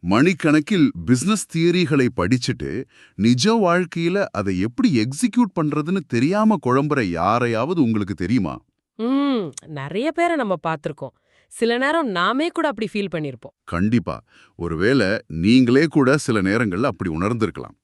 மணிக்கணக்கில் பிசினஸ் தியரிகளை படிச்சுட்டு நிஜ வாழ்க்கையில அதை எப்படி எக்ஸிக்யூட் பண்றதுன்னு தெரியாம குழம்புற யாரையாவது உங்களுக்கு தெரியுமா? ம் நெறைய பேர நம்ம பார்த்திருக்கோம். சில நேரம் நாமே கூட அப்படி ஃபீல் பண்ணியிருப்போம். கண்டிப்பா. ஒருவேளை நீங்களே கூட சில நேரங்கள்ல அப்படி உணர்ந்திருக்கலாம்.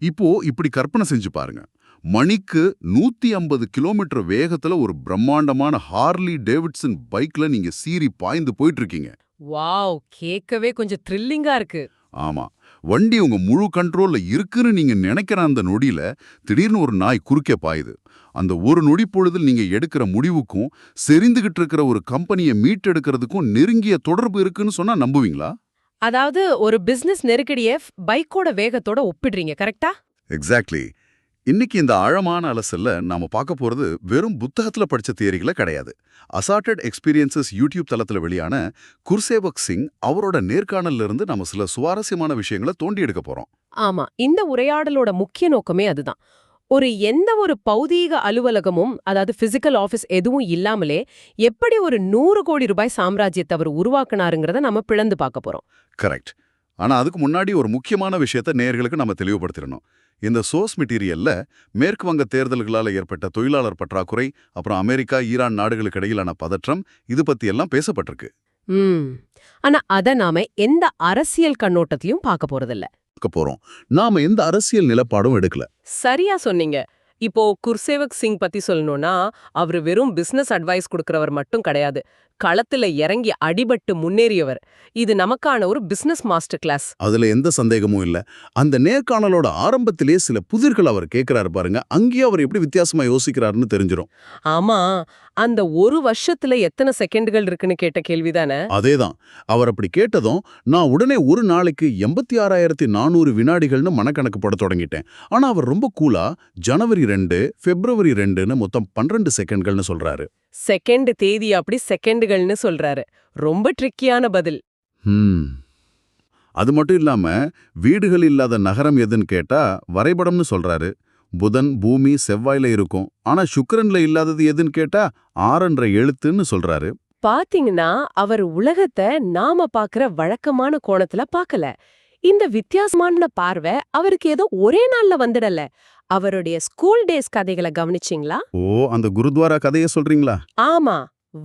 இப்போ இப்படி கற்பனை செஞ்சு பாருங்க. மணிக்கு 150 கிலோமீட்டர் வேகத்துல ஒரு பிரம்மாண்டமான ஹார்லி டேவிட்சன் பைக்ல நீங்க சீறி பாய்ந்து போயிட்டு இருக்கீங்க. வாவ்! கேட்கவே கொஞ்சம் த்ரில்லிங்கா இருக்கு. ஆமா. வண்டி உங்க முழு கண்ட்ரோல்ல இருக்குன்னு நீங்க நினைக்கிற அந்த நொடியில திடீர்னு ஒரு நாய் குறுக்கே பாயுது. அந்த ஒரு நொடி பொழுதில் நீங்க எடுக்கிற முடிவுக்கும் செறிந்துகிட்டு இருக்கிற ஒரு கம்பெனியை மீட்டெடுக்கிறதுக்கும் நெருங்கிய தொடர்பு இருக்குன்னு சொன்னா நம்புவீங்களா? அதாவது ஒரு பிசினஸ் நெருக்கடிய பைக்கோட வேகத்தோட ஒப்பிடுறீங்க, கரெக்ட்டா? எக்ஸாக்ட்லி. இன்னைக்கு இந்த ஆழமான அலசல்ல நாம பார்க்க போறது வெறும் புத்தகத்துல படிச்ச தியரிகளை கிடையாது. அசார்டட் எக்ஸ்பீரியன்சஸ் யூடியூப் தளத்துல வெளியான குர்சேவக் சிங் அவரோட நேர்காணல்ல இருந்து நம்ம சில சுவாரஸ்யமான விஷயங்களை தோண்டி எடுக்க போறோம். ஆமா. இந்த உரையாடலோட முக்கிய நோக்கமே அதுதான். எந்த ஒரு பௌதீக அலுவலகமும், அதாவது பிசிக்கல் ஆபீஸ் எதுவும் இல்லாமலே எப்படி ஒரு 100 கோடி ரூபாய் சாம்ராஜ்யத்தை அவர் உருவாக்குனாருங்கிறத நம்ம பிளந்து பார்க்க போறோம். கரெக்ட். ஆனா அதுக்கு முன்னாடி ஒரு முக்கியமான விஷயத்தை நேயர்களுக்கு நம்ம தெளிவுபடுத்திடணும். இந்த சோர்ஸ் மெட்டீரியல்ல மேற்கு வங்க தேர்தல்களால ஏற்பட்ட தொழிலாளர் பற்றாக்குறை, அப்புறம் அமெரிக்கா, ஈரான் நாடுகளுக்கு இடையிலான பதற்றம், இது பத்தி எல்லாம் பேசப்பட்டிருக்கு. ம். ஆனா அத நாம எந்த அரசியல் கண்ணோட்டத்திலயும் பார்க்க போறதில்ல. போறோம். நாம எந்த அரசியல் நிலப்பாடும் எடுக்கல. சரியா சொன்னீங்க. இப்போ குர்சேவக் சிங் பத்தி சொல்லணும்னா, அவரு வெறும் பிசினஸ் அட்வைஸ் கொடுக்கறவர் மட்டும் கிடையாது. களத்துல இறங்கி அடிபட்டு முன்னேறியவர். இது நமக்கான ஒரு பிசினஸ் மாஸ்டர் கிளாஸ். அதுல எந்த சந்தேகமும் இல்ல. அந்த நேர்காணலோட ஆரம்பத்திலேயே சில புதிர்கள் அவர் கேட்கிறாரு பாருங்க. அங்கேயே அவர் எப்படி வித்தியாசமா யோசிக்கிறாருன்னு தெரிஞ்சிரும். ஆமா, அந்த ஒரு வருஷத்துல எத்தனை செகண்டுகள் இருக்குன்னு கேட்ட கேள்விதானே. அதேதான். அவர் அப்படி கேட்டதும் நான் உடனே ஒரு நாளைக்கு 86,400 வினாடிகள்னு மனக்கணக்கு போட தொடங்கிட்டேன். ஆனா அவர் ரொம்ப கூலா ஜனவரி 2, பிப்ரவரி 2ன்னு மொத்தம் 12 செகண்ட்கள்னு சொல்றாரு. செகண்ட் தேதி அப்படி செகண்டுகள்னு சொல்றாரு. ரொம்ப ட்ரிக்கியான பதில். அது மட்டும் இல்லாம வீடுகள் இல்லாத நகரம் எதுன்னு கேட்டா வரைபடம்னு சொல்றாரு. புதன், பூமி, செவ்வாயில இருக்கும். ஆனா சுக்கிரன்ல இல்லாதது எதுன்னு கேட்டா 6 எழுத்துன்னு சொல்றாரு. பாத்தீங்கன்னா அவர் உலகத்தை நாம பாக்குற வழக்கமான கோணத்துல பாக்கல. இந்த வித்தியாசமான பார்வை அவருக்கு ஏதோ ஒரே நாள்ல வந்துடல. அவருடைய ஸ்கூல் டேஸ் கதைகளை கவனிச்சிங்களா? ஓ, அந்த குருத்வாரா கதைய சொல்றீங்களா? ஆமா.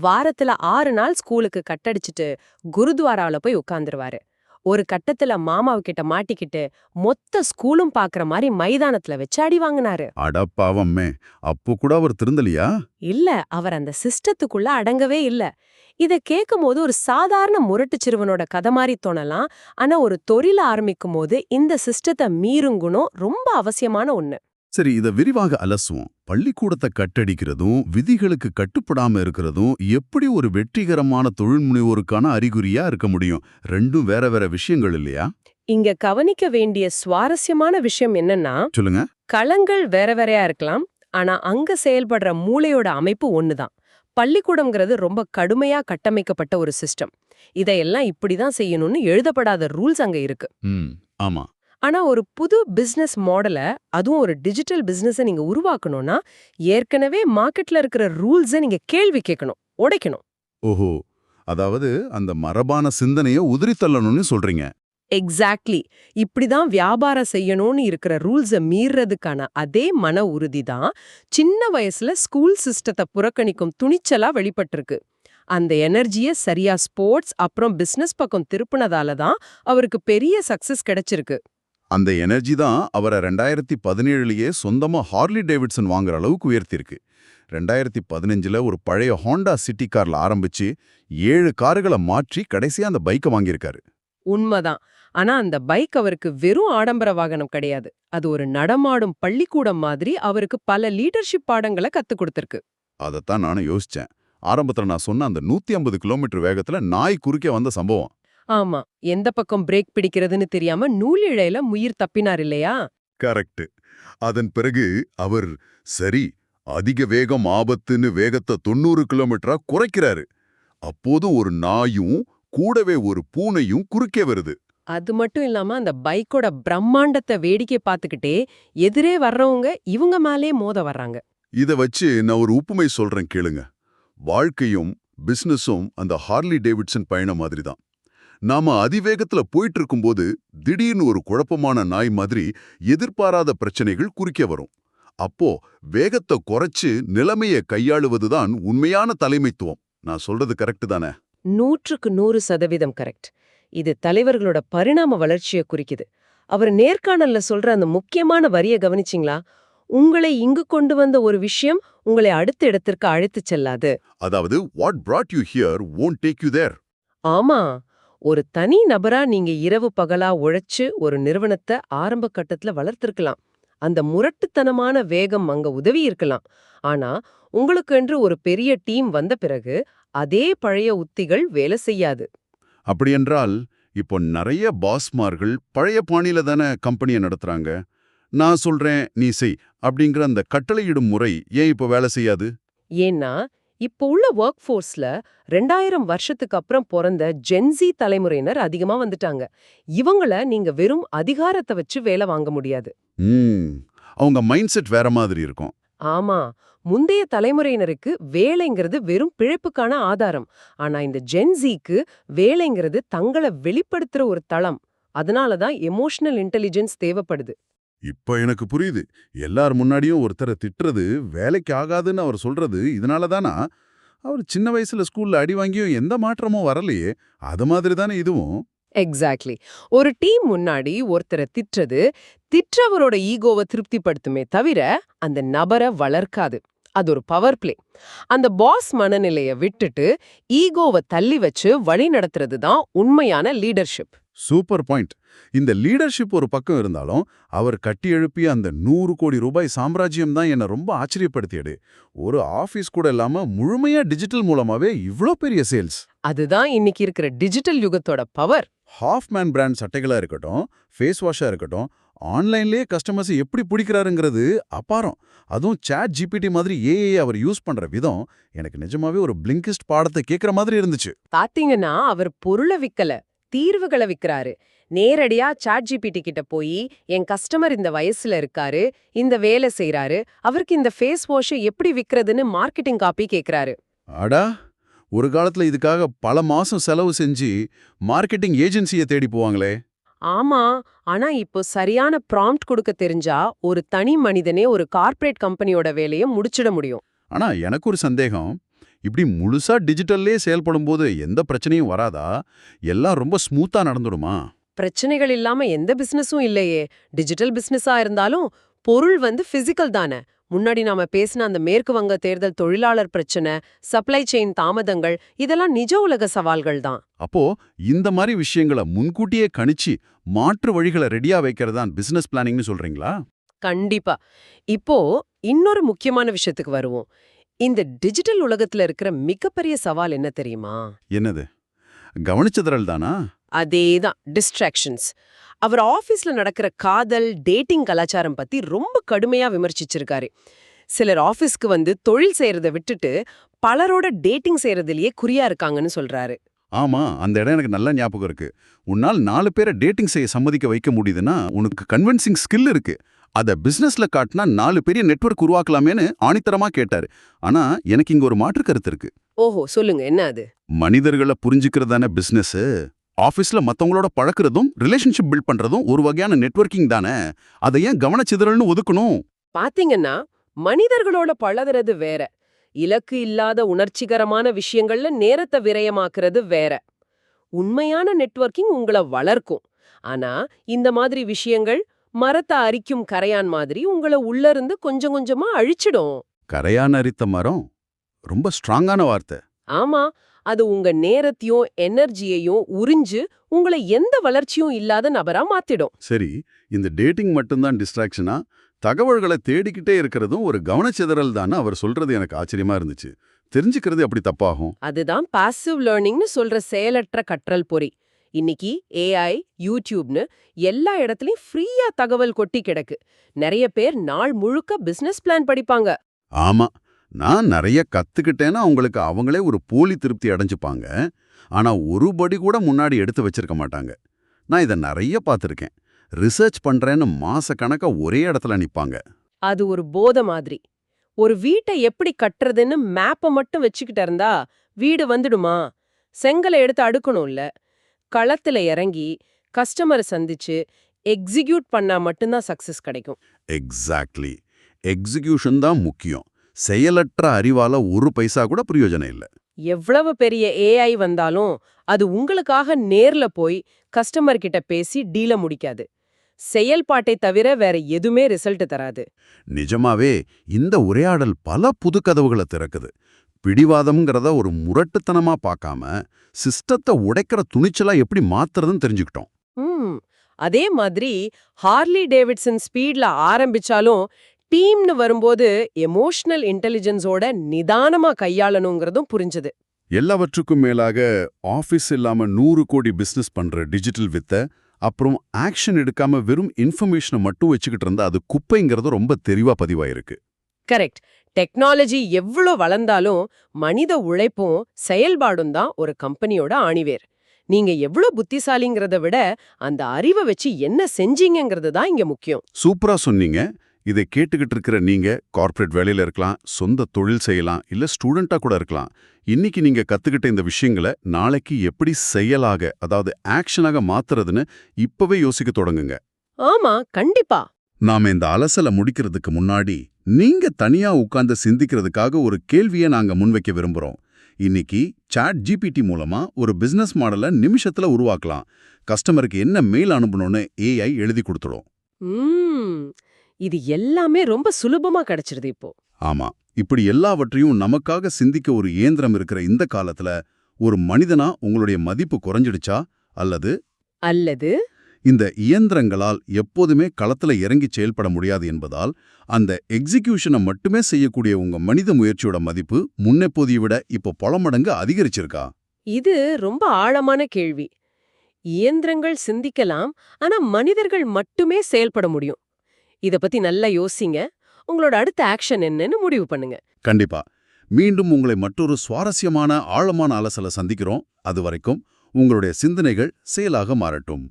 வாரத்துல 6 நாள் ஸ்கூலுக்கு கட்டடிச்சிட்டு குருத்வாரால போய் உட்கார்ந்துருவாரு. ஒரு கட்டத்துல மாமாவுக்கிட்ட மாட்டிக்கிட்டு மொத்த ஸ்கூலும் பாக்குற மாதிரி மைதானத்துல வச்சு அடி வாங்கினாரு. அடப்பாவம்மே, அப்போ கூட அவர் திருந்தலியா? இல்ல, அவர் அந்த சிஸ்டத்துக்குள்ள அடங்கவே இல்ல. இத கேட்கும்போது ஒரு சாதாரண முரட்டு சிறுவனோட கதை மாதிரி தோணலாம். ஆனா ஒரு தொழில ஆரம்பிக்கும் போது இந்த சிஸ்டத்தை மீறும் குணம் ரொம்ப அவசியமான ஒண்ணு. சரி, இத விரிவாக அலசுவோம். பள்ளிக்கூடத்தை கட்டடிக்கிறதும் விதிகளுக்கு கட்டுப்படாம இருக்கிறதும் எப்படி ஒரு வெற்றிகரமான தொழில் முனைவோருக்கான அறிகுறியா இருக்க முடியும்? ரெண்டும் வேற வேற விஷயங்கள் இல்லையா? இங்க கவனிக்க வேண்டிய சுவாரஸ்யமான விஷயம் என்னன்னா, சொல்லுங்க. களங்கள் வேற வேறையா இருக்கலாம். ஆனா அங்க செயல்படுற மூளையோட அமைப்பு ஒண்ணுதான். பள்ளிக்கூடம்ங்கிறது ரொம்ப கடுமையா கட்டமைக்கப்பட்ட ஒரு சிஸ்டம். இதையெல்லாம் இப்படிதான் செய்யணும்னு எழுதப்படாத ரூல்ஸ் அங்க இருக்கு. ஆமா. ஆனா ஒரு புது பிசினஸ் மாடல, அதுவும் ஒரு டிஜிட்டல் பிசினஸை நீங்க உருவாக்கணும்னா ஏற்கனவே மார்க்கெட்ல இருக்கிற ரூல்ஸை நீங்க கேள்வி கேட்கணும், உடைக்கணும். ஓஹோ, அதாவது அந்த மரபான சிந்தனைய உதிரி தள்ளணும்னு சொல்றீங்க. எக்ஸாக்ட்லி. இப்படிதான் வியாபாரம் செய்யணும்னு இருக்கிற ரூல்ஸை மீறதுக்கான அதே மன உறுதி தான் சின்ன வயசுல ஸ்கூல் சிஸ்டத்தை புறக்கணிக்கும் துணிச்சலா வெளிப்பட்டிருக்கு. அந்த எனர்ஜிய சரியா ஸ்போர்ட்ஸ் அப்புறம் பிசினஸ் பக்கம் திருப்பினதால தான் அவருக்கு பெரிய சக்சஸ் கிடைச்சிருக்கு. அந்த எனர்ஜி தான் அவரை 2017லயே சொந்தமா ஹார்லி டேவிட்சன் வாங்குற அளவுக்கு உயர்த்திருக்கு. 2015ல ஒரு பழைய ஹோண்டா சிட்டி கார்ல ஆரம்பிச்சு 7 கார்களை மாற்றி கடைசியா அந்த பைக்கை வாங்கியிருக்காரு. உண்மைதான். ஆனா அந்த பைக் அவருக்கு வெறும் ஆடம்பர வாகனம் கிடையாது. அது ஒரு நடமாடும் பள்ளிக்கூடம் மாதிரி அவருக்கு பல லீடர்ஷிப் பாடங்களை கத்துக் கொடுத்திருக்கு. அதைத்தான் நானும் யோசிச்சேன். ஆரம்பத்துல நான் சொன்ன அந்த 150 கிலோமீட்டர் வேகத்துல நாய் குறுக்கே வந்த சம்பவம். ஆமா. எந்த பக்கம் பிரேக் பிடிக்கிறதுன்னு தெரியாம நூலிழையில உயிர் தப்பினார் இல்லையா? கரெக்ட். அதன் பிறகு அவர் சரி, அதிக வேகம் ஆபத்துன்னு வேகத்தை 90 கிலோமீட்டரா குறைக்கிறாரு. அப்போது ஒரு நாயும் கூடவே ஒரு பூனையும் குறுக்கே வருது. அது மட்டும் இல்லாம அந்த பைக்கோட பிரம்மாண்டத்தை வேடிக்கை பார்த்துக்கிட்டே எதிரே வர்றவங்க இவங்க மேலே மோத வர்றாங்க. இத வச்சு நான் ஒரு உப்புமை சொல்றேன் கேளுங்க. வாழ்க்கையும் பிசினஸும் அந்த ஹார்லி டேவிட்சன் பயணம் மாதிரி தான். நாம அதிவேகத்துல போயிட்டு இருக்கும்போது திடீர்னு ஒரு குழப்பமான நாய் மாதிரி எதிர்பாராத பிரச்சனைகள் குறுக்கே வரும். அப்போ வேகத்தை குறைச்சு நிலைமையை கையாளுவதுதான் உண்மையான தலைமைத்துவம். நான் சொல்றது கரெக்ட் தானே? 100க்கு 100% கரெக்ட். இது தலைவர்களோட பரிணாம வளர்ச்சியை குறிக்குது. அவர் நேர்காணல்ல சொல்ற அந்த முக்கியமான வரிய கவனிச்சிங்களா? உங்களை இங்கு கொண்டு வந்த ஒரு விஷயம் உங்களை அடுத்த இடத்திற்கு அழைத்துச் செல்லாது. அதாவது what brought you here won't take you there. ஆமா, ஒரு தனி நபரா நீங்க இரவு பகலா உழைச்சு ஒரு நிறுவனத்தை ஆரம்ப கட்டத்துல வளர்த்திருக்கலாம். அந்த முரட்டுத்தனமான வேகம் அங்க உதவி இருக்கலாம். ஆனா உங்களுக்கென்று ஒரு பெரிய டீம் வந்த பிறகு அதே பழைய உத்திகள் வேலை செய்யாது. அப்படியென்றால் இப்போ நிறைய பாஸ்மார்கள் பழைய பாணியில தானே கம்பெனியை நடத்துறாங்க. நான் சொல்றேன் நீ செய் அப்படிங்கிற அந்த கட்டளையிடும் முறை ஏன் இப்போ வேலை செய்யாது? ஏன்னா இப்போ உள்ள ஒர்க் ஃபோர்ஸ்ல 2000 வருஷத்துக்கு அப்புறம் பிறந்த ஜென்சி தலைமுறையினர் அதிகமா வந்துட்டாங்க. இவங்கள நீங்க வெறும் அதிகாரத்தை வச்சு வேலை வாங்க முடியாது. அவங்க மைண்ட் செட் வேற மாதிரி இருக்கும். ஆமா, முந்தைய தலைமுறையினருக்கு வேலைங்கிறது வெறும் பிழைப்புக்கான ஆதாரம். ஆனா இந்த ஜென்சிக்கு வேலைங்கிறது தங்களை வெளிப்படுத்துற ஒரு தளம். அதனாலதான் எமோஷனல் இன்டெலிஜென்ஸ் தேவைப்படுது. இப்ப எனக்கு புரியுது. எல்லார் முன்னாடியும் ஒருத்தரை திட்டுறது வேலைக்கு ஆகாதுன்னு அவர் சொல்றது இதனால தானா? அவர் சின்ன வயசுல ஸ்கூல்ல அடி வாங்கியும் எந்த மாற்றமும் வரலையே. அது மாதிரி தானே இதுவும்? எக்ஸாக்ட்லி. ஒரு டீம் முன்னாடி ஒருத்தரை திற்றவரோட ஈகோவை திருப்திப்படுத்துமே தவிர அந்த நபரை வளர்க்காது. அது ஒரு பவர் பிளே. அந்த பாஸ் மனநிலைய விட்டுட்டு ஈகோவை தள்ளி வச்சு வழி நடத்துறது தான் உண்மையான லீடர்ஷிப். Super point. இந்த லீடர்ஷிப் ஒரு பக்கம் இருந்தாலும் அவர் கட்டி எழுப்பிய அந்த 100 கோடி ரூபாய் சாம்ராஜ்யம் தான் என்ன ரொம்ப ஆச்சரியப்படுத்தியது. ஒரு ஆபீஸ் கூட இல்லாம முழுமையா டிஜிட்டல் மூலமாவே இவ்ளோ பெரிய சேல்ஸ். அதுதான் இன்னைக்கு இருக்கிற டிஜிட்டல் யுகத்தோட பவர். ஹாஃப்மேன் பிராண்ட் சட்டைகளா இருக்கட்டும், ஃபேஸ் வாஷா இருக்கட்டும், ஆன்லைன்லயே கஸ்டமர்ஸ் எப்படி பிடிக்கிறாருங்கிறது அபாரம். அதுவும் சாட் ஜிபிடி மாதிரி ஏஐ அவர் யூஸ் பண்ற விதம் எனக்கு நிஜமாவே ஒரு பிளிங்கிஸ்ட் பாடத்தை கேட்கற மாதிரி இருந்துச்சு. பாத்தீங்கன்னா அவர் பொருளை விக்கல, தீர்வுகளை விக்கிறாரு. நேரடியா சாட் ஜிபிடி கிட்ட போய் என் கஸ்டமர் இந்த வயசுல இருக்காரு, இந்த வேலை செய்யறாரு, அவருக்கு இந்த ஃபேஸ் வாஷை எப்படி விக்கிறதுன்னு மார்க்கெட்டிங் காப்பி கேக்குறாரு. அடா, ஒரு காலத்துல இதுக்காக பல மாசம் செலவு செஞ்சு மார்க்கெட்டிங் ஏஜென்சியை தேடி போவாங்களே. ஆமா, ஆனா இப்போ சரியான ப்ராம்ப்ட் கொடுக்க தெரிஞ்சா ஒரு தனி மனிதனே ஒரு கார்ப்பரேட் கம்பெனியோட வேலையை முடிச்சிட முடியும். ஆனா எனக்கு ஒரு சந்தேகம். இப்படி முழுசா டிஜிட்டல்லே செயல்படும் போது எந்த பிரச்சனையும் வராதா? எல்லாம் ரொம்ப ஸ்மூத்தா நடந்துடுமா? பிரச்சனைகள் இல்லாம எந்த பிசினஸும் இல்லையே. டிஜிட்டல் பிசினஸா இருந்தாலும் பொருள் பிசிக்கல் தானே. முன்னாடி நாம பேசின அந்த மேற்கு வங்க தேர்தல் தொழிலாளர் பிரச்சனை, சப்ளை செயின் தாமதங்கள், இதெல்லாம் நிஜ உலக சவால்கள் தான். அப்போ இந்த மாதிரி விஷயங்களை முன்கூட்டியே கணிச்சு மாற்று வழிகளை ரெடியா வைக்கிறதான் பிசினஸ் பிளானிங்னு சொல்றீங்களா? கண்டிப்பா. இப்போ இன்னொரு முக்கியமான விஷயத்துக்கு வருவோம். இந்த டிஜிட்டல் உலகத்துல இருக்கிற மிகப்பெரிய சவால் என்ன தெரியுமா? என்னது? கவனிச்சதறல் தானா? அதேதான், டிஸ்ட்ராக்ஷன்ஸ். அவர் ஆபீஸ்ல நடக்கிற காதல், டேட்டிங் கலாச்சாரம் பத்தி ரொம்ப கடுமையா விமர்சிச்சிருக்காரு. சிலர் ஆபீஸ்க்கு தொழில் செய்யறத விட்டுட்டு பலரோட டேட்டிங் செய்யறதுலயே குறியா இருக்காங்கன்னு சொல்றாரு. ஆமா, அந்த இடம் எனக்கு நல்ல ஞாபகம் இருக்கு. உன்னால் 4 பேரை டேட்டிங் செய்ய சம்மதிக்க வைக்க முடியுதுன்னா உனக்கு கன்வின்சிங் ஸ்கில் இருக்கு. அத பிசினஸ்ல காட்டினா 4 பெரிய நெட்வொர்க் உருவாக்கலாமேன்னு ஆணித்தரமா கேட்டாரு. ஆனா எனக்கு இங்க ஒரு மாற்று கருத்து இருக்கு. ஓஹோ, சொல்லுங்க, என்ன அது? மனிதர்களை புரிஞ்சுக்கிறதானே பிசினஸ். ஆபீஸ்ல மத்தவங்களோட பழக்கிறதும் ரிலேஷன்ஷிப் பில்ட் பண்றதும் ஒரு வகையான நெட்வொர்க்கிங் தானே. அதை ஏன் கவனச்சிதறல்னு ஒதுக்கணும்? பாத்தீங்கன்னா மனிதர்களோட பழகுறது வேற, இலக்கு இல்லாத உணர்ச்சிகரமான விஷயங்கள்ல நேரத்தை விரயமாக்குறது வேற. உண்மையான நெட்வொர்க்கிங் உங்களை வளர்க்கும். ஆனா இந்த மாதிரி விஷயங்கள் மரத்தை அரிக்கும் கரையான் மாதிரி உங்களை உள்ள இருந்து கொஞ்சம் கொஞ்சமா அழிச்சிடும். கரையான் அரித்த மரம் ரொம்ப ஸ்ட்ராங்கான வார்த்தை. ஆமா, அது உங்க நேரத்தையும் எனர்ஜியையும் உறிஞ்சு உங்களை எந்த வளர்ச்சியும் இல்லாத நபரா மாத்திடும். சரி, இந்த டேட்டிங் மட்டும்தான் டிஸ்ட்ராக்ஷனா? தகவல்களை தேடிக்கிட்டே இருக்கிறதும் ஒரு கவனச்சிதறல் தானே அவர் சொல்றது எனக்கு ஆச்சரியமா இருந்துச்சு. தெரிஞ்சுக்கிறது அப்படி தப்பாகும்? அதுதான் பாசிவ் லேர்னிங்னு சொல்ற செயலற்ற கற்றல் பொறி. இன்னைக்கு ஏஐ, யூடியூப்னு எல்லா இடத்துலயும் ஃப்ரீயா தகவல் கொட்டி கிடக்கு. நிறைய பேர் நாள் முழுக்க பிசினஸ் பிளான் படிப்பாங்க. ஆமா, நான் நிறைய கத்துக்கிட்டேன்னா அவங்களுக்கு அவங்களே ஒரு போலி திருப்தி அடைஞ்சுப்பாங்க. ஆனா ஒரு படி கூட முன்னாடி எடுத்து வச்சிருக்க மாட்டாங்க. நான் இதை நிறைய பார்த்துருக்கேன். ரிசர்ச் பண்றேன்னு மாச கணக்கா ஒரே இடத்துல நிப்பாங்க. அது ஒரு போதை மாதிரி. ஒரு வீட்டை எப்படி கட்டுறதுன்னு மேப்பை மட்டும் வச்சுக்கிட்டு இருந்தா வீடு வந்துடுமா? செங்கலை எடுத்து அடுக்கணும்ல. களத்துல இறங்கி கஸ்டமரை சந்திச்சு எக்ஸிக்யூட் பண்ணா மட்டும்தான் சக்சஸ் கிடைக்கும். எக்ஸாக்ட்லி. எக்ஸிகியூஷன் தான் முக்கியம். செயலற்ற அறிவால ஒரு பைசா கூட பிரயோஜனம் இல்ல. எவ்வளவு பெரிய ஏஐ வந்தாலும் அது உங்களுக்காக நேர்ல போய் கஸ்டமர் கிட்ட பேசி டீல முடிக்காது. செயல்பாட்டை தவிர வேற எதுவுமே ரிசல்ட் தராது. நிஜமாவே இந்த உரையாடல் பல புது கதவுகளை திறக்குது. பிடிவாதம்ங்கிறத ஒரு முரட்டுத்தனமா பார்க்காம சிஸ்டத்தை உடைக்கிற துணிச்சலா எப்படி மாத்துறதுன்னு தெரிஞ்சுக்கிட்டோம். ம் அதே மாதிரி ஹார்லி டேவிட்சன் ஸ்பீட்ல ஆரம்பிச்சாலும் டீம்னு வரும்போது எமோஷனல் இன்டெலிஜென்ஸோட நிதானமா கையாளணுங்கிறதும் புரிஞ்சது. எல்லாவற்றுக்கும் மேலாக ஆபீஸ் இல்லாம 100 கோடி பிசினஸ் பண்ற டிஜிட்டல் வித்தை, அப்புறம் ஆக்ஷன் எடுக்காம வெறும் இன்ஃபர்மேஷனை மட்டும் வச்சுக்கிட்டு இருந்தா அது குப்பைங்கிறது ரொம்ப தெளிவா பதிவாயிருக்கு. கரெக்ட். டெக்னாலஜி எவ்வளோ வளர்ந்தாலும் மனித உழைப்பும் செயல்பாடும் தான் ஒரு கம்பெனியோட ஆணிவேர். நீங்க எவ்வளோ புத்திசாலிங்கிறத விட அந்த அறிவை வச்சு என்ன செஞ்சீங்கிறது தான் இங்க முக்கியம். சூப்பரா சொன்னீங்க. இதை கேட்டுக்கிட்டு இருக்கிற நீங்க கார்ப்பரேட் வேலையில இருக்கலாம், சொந்த தொழில் செய்யலாம், இல்ல ஸ்டூடெண்டா கூட இருக்கலாம். இன்னைக்கு நீங்க கத்துக்கிட்ட இந்த விஷயங்களை நாளைக்கு எப்படி செயலாக, அதாவது ஆக்ஷனாக மாத்துறதுன்னு இப்பவே யோசிக்க தொடங்குங்க. ஆமா, கண்டிப்பா. நாம இந்த அலசலை முடிக்கிறதுக்கு முன்னாடி நீங்க தனியா உட்கார்ந்து சிந்திக்கிறதுக்காக ஒரு கேள்வியை நாங்க முன்வைக்க விரும்புறோம். இன்னைக்கு ChatGPT மூலமா ஒரு பிசினஸ் மாடலை நிமிஷத்துல உருவாக்கலாம். கஸ்டமருக்கு என்ன மெயில் அனுப்பணும்னு AI எழுதி கொடுத்துடும். இது எல்லாமே ரொம்ப சுலபமா கிடைச்சிருது இப்போ. ஆமா, இப்படி எல்லாவற்றையும் நமக்காக சிந்திக்க ஒரு இயந்திரம் இருக்கிற இந்த காலத்துல ஒரு மனிதனா உங்களுடைய மதிப்பு குறைஞ்சிடுச்சா? அல்லது இந்த இயந்திரங்களால் எப்போதுமே களத்துல இறங்கி செயல்பட முடியாது என்பதால் அந்த எக்ஸிகியூஷனை மட்டுமே செய்யக்கூடிய உங்க மனித முயற்சியோட மதிப்பு முன்னெப்போதையை விட இப்போ பல மடங்கு அதிகரிச்சிருக்கா? இது ரொம்ப ஆழமான கேள்வி. இயந்திரங்கள் சிந்திக்கலாம், ஆனா மனிதர்கள் மட்டுமே செயல்பட முடியும். இத பத்தி நல்லா யோசிங்க. உங்களோட அடுத்த ஆக்ஷன் என்னன்னு முடிவு பண்ணுங்க. கண்டிப்பா. மீண்டும் உங்களை மற்றொரு சுவாரஸ்யமான ஆழமான அலசலை சந்திக்கிறோம். அது வரைக்கும் உங்களுடைய சிந்தனைகள் செயலாக மாறட்டும்.